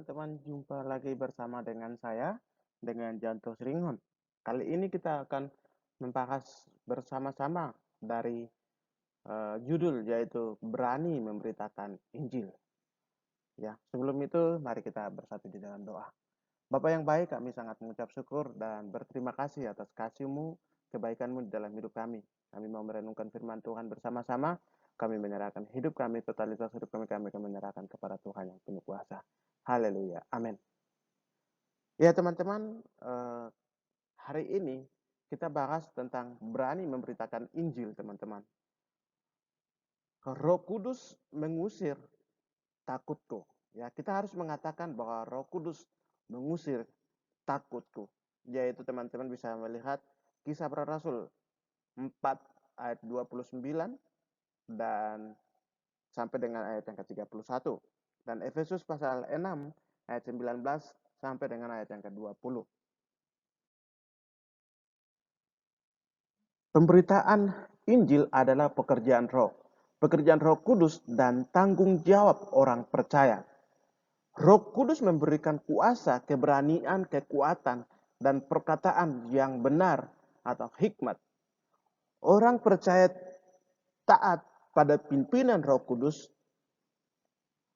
teman-teman, jumpa lagi bersama dengan saya, dengan Janto Sringon. Kali ini kita akan membahas bersama-sama dari judul yaitu Berani Memberitakan Injil. Ya, sebelum itu mari kita bersatu di dalam doa. Bapa yang baik, kami sangat mengucap syukur dan berterima kasih atas kasih-Mu, kebaikan-Mu di dalam hidup kami. Kami mau merenungkan firman Tuhan bersama-sama. Kami menyerahkan hidup kami, totalitas hidup kami akan menyerahkan kepada Tuhan yang penuh kuasa. Haleluya. Amin. Ya teman-teman, hari ini kita bahas tentang berani memberitakan Injil, teman-teman. Roh Kudus mengusir takutku. Ya, kita harus mengatakan bahwa Roh Kudus mengusir takutku. Yaitu teman-teman bisa melihat Kisah Para Rasul 4 ayat 29 dan sampai dengan ayat yang ke-31. Dan Efesus pasal 6 ayat 19 sampai dengan ayat yang ke-20. Pemberitaan Injil adalah pekerjaan Roh Kudus dan tanggung jawab orang percaya. Roh Kudus memberikan kuasa, keberanian, kekuatan, dan perkataan yang benar atau hikmat. Orang percaya taat pada pimpinan Roh Kudus,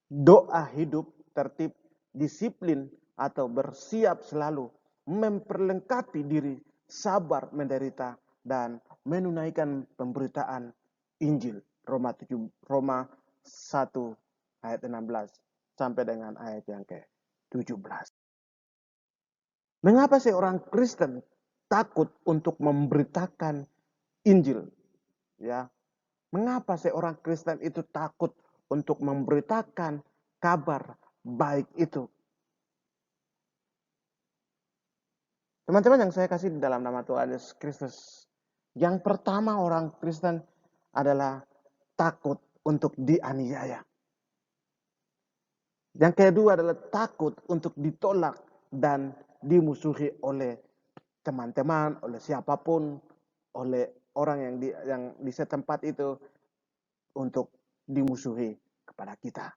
doa hidup, tertib, disiplin, atau bersiap selalu memperlengkapi diri, sabar menderita, dan menunaikan pemberitaan Injil. Roma 1 ayat 16 sampai dengan ayat yang ke-17. Mengapa seorang Kristen takut untuk memberitakan Injil? Ya, mengapa seorang Kristen itu takut untuk memberitakan kabar baik itu? Teman-teman yang saya kasih di dalam nama Tuhan Yesus Kristus, yang pertama orang Kristen adalah takut untuk dianiaya. Yang kedua adalah takut untuk ditolak dan dimusuhi oleh teman-teman, oleh siapapun, oleh orang yang di setempat itu untuk dimusuhi kepada kita.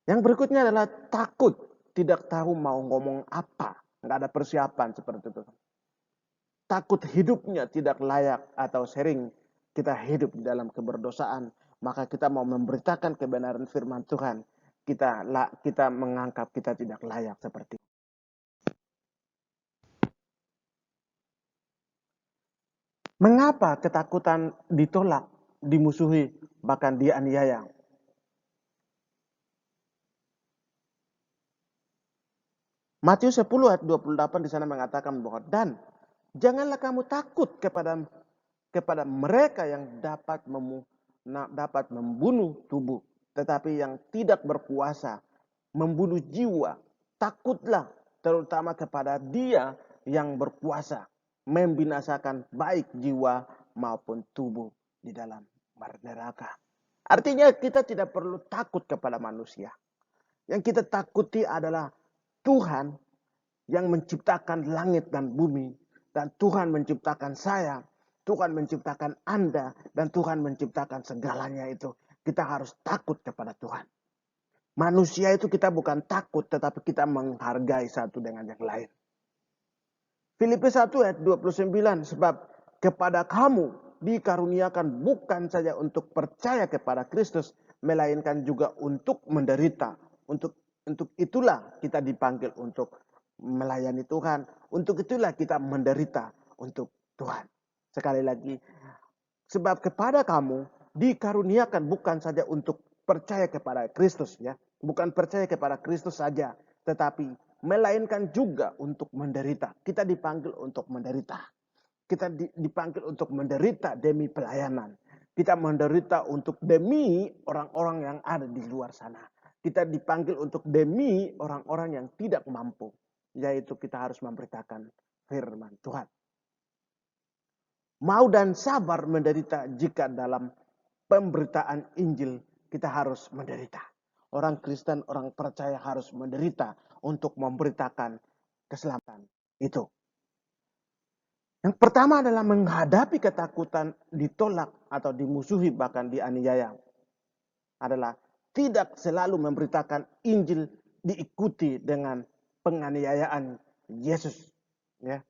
Yang berikutnya adalah takut, tidak tahu mau ngomong apa, nggak ada persiapan seperti itu. Takut hidupnya tidak layak atau sering kita hidup di dalam keberdosaan, maka kita mau memberitakan kebenaran firman Tuhan, kita menganggap kita tidak layak seperti itu. Mengapa ketakutan ditolak, dimusuhi, bahkan dianiaya? Matius 10 ayat 28 di sana mengatakan bahwa dan janganlah kamu takut kepada mereka yang dapat membunuh tubuh, tetapi yang tidak berkuasa membunuh jiwa. Takutlah terutama kepada Dia yang berkuasa membinasakan baik jiwa maupun tubuh di dalam neraka. Artinya kita tidak perlu takut kepada manusia. Yang kita takuti adalah Tuhan yang menciptakan langit dan bumi, dan Tuhan menciptakan saya, Tuhan menciptakan Anda, dan Tuhan menciptakan segalanya itu. Kita harus takut kepada Tuhan. Manusia itu kita bukan takut, tetapi kita menghargai satu dengan yang lain. Filipi 1 ayat 29, sebab kepada kamu dikaruniakan bukan saja untuk percaya kepada Kristus, melainkan juga untuk menderita. Untuk itulah kita dipanggil untuk melayani Tuhan. Untuk itulah kita menderita untuk Tuhan. Sekali lagi, sebab kepada kamu dikaruniakan bukan saja untuk percaya kepada Kristus, ya, bukan percaya kepada Kristus saja, tetapi melainkan juga untuk menderita. Kita dipanggil untuk menderita. Kita dipanggil untuk menderita demi pelayanan. Kita menderita untuk demi orang-orang yang ada di luar sana. Kita dipanggil untuk demi orang-orang yang tidak mampu. Yaitu kita harus memberitakan firman Tuhan. Mau dan sabar menderita jika dalam pemberitaan Injil kita harus menderita. Orang Kristen, orang percaya harus menderita untuk memberitakan keselamatan itu. Yang pertama adalah menghadapi ketakutan ditolak atau dimusuhi bahkan dianiaya. Adalah tidak selalu memberitakan Injil diikuti dengan penganiayaan Yesus. Ya.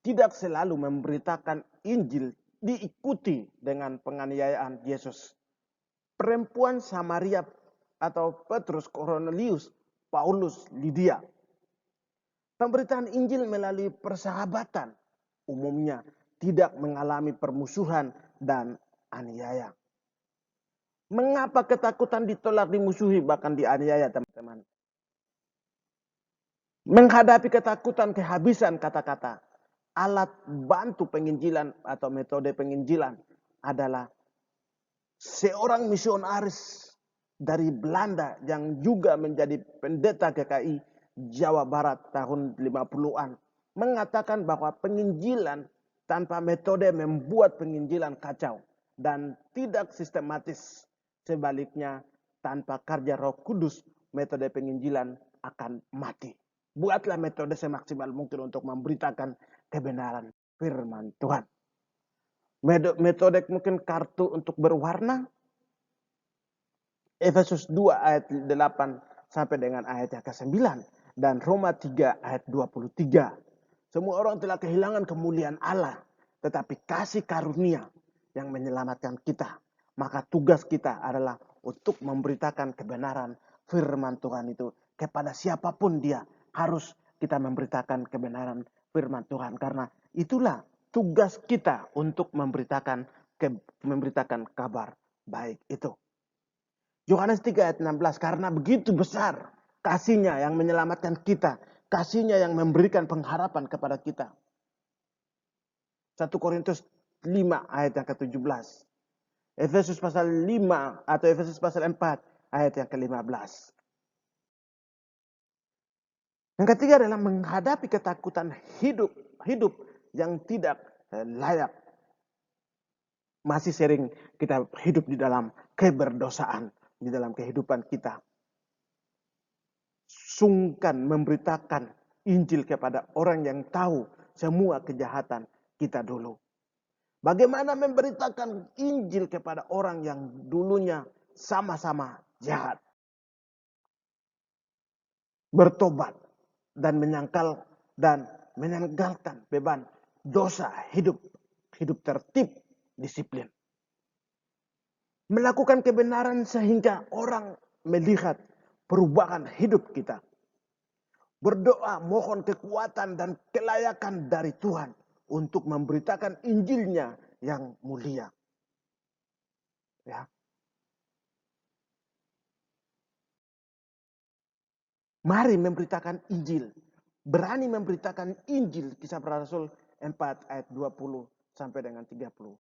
Tidak selalu memberitakan Injil diikuti dengan penganiayaan Yesus. Perempuan Samaria atau Petrus, Cornelius, Paulus, Lydia. Pemberitaan Injil melalui persahabatan umumnya tidak mengalami permusuhan dan aniaya. Mengapa ketakutan ditolak, dimusuhi, bahkan dianiaya, teman-teman? Menghadapi ketakutan kehabisan kata-kata, alat bantu penginjilan atau metode penginjilan adalah seorang misionaris dari Belanda yang juga menjadi pendeta GKI Jawa Barat tahun 50-an mengatakan bahwa penginjilan tanpa metode membuat penginjilan kacau dan tidak sistematis. Sebaliknya, tanpa kerja Roh Kudus, metode penginjilan akan mati. Buatlah metode semaksimal mungkin untuk memberitakan kebenaran firman Tuhan. Metode mungkin kartu untuk berwarna. Efesus 2 ayat 8 sampai dengan ayat yang ke-9. Dan Roma 3 ayat 23. Semua orang telah kehilangan kemuliaan Allah. Tetapi kasih karunia yang menyelamatkan kita. Maka tugas kita adalah untuk memberitakan kebenaran firman Tuhan itu. Kepada siapapun dia harus kita memberitakan kebenaran firman Tuhan. Karena itulah tugas kita untuk memberitakan kabar baik itu. Yohanes 3 ayat 16, karena begitu besar kasihnya yang menyelamatkan kita. Kasihnya yang memberikan pengharapan kepada kita. 1 Korintus 5 ayat yang ke-17. Efesus pasal 5 atau Efesus pasal 4 ayat yang ke-15. Yang ketiga adalah menghadapi ketakutan hidup yang tidak layak. Masih sering kita hidup di dalam keberdosaan di dalam kehidupan kita. Sungkan memberitakan Injil kepada orang yang tahu semua kejahatan kita dulu. Bagaimana memberitakan Injil kepada orang yang dulunya sama-sama jahat. Bertobat dan menanggalkan beban dosa hidup tertib, disiplin. Melakukan kebenaran sehingga orang melihat perubahan hidup kita. Berdoa mohon kekuatan dan kelayakan dari Tuhan untuk memberitakan Injilnya yang mulia. Ya. Mari memberitakan Injil. Berani memberitakan Injil. Kisah Para Rasul 4 ayat 20 sampai dengan 30.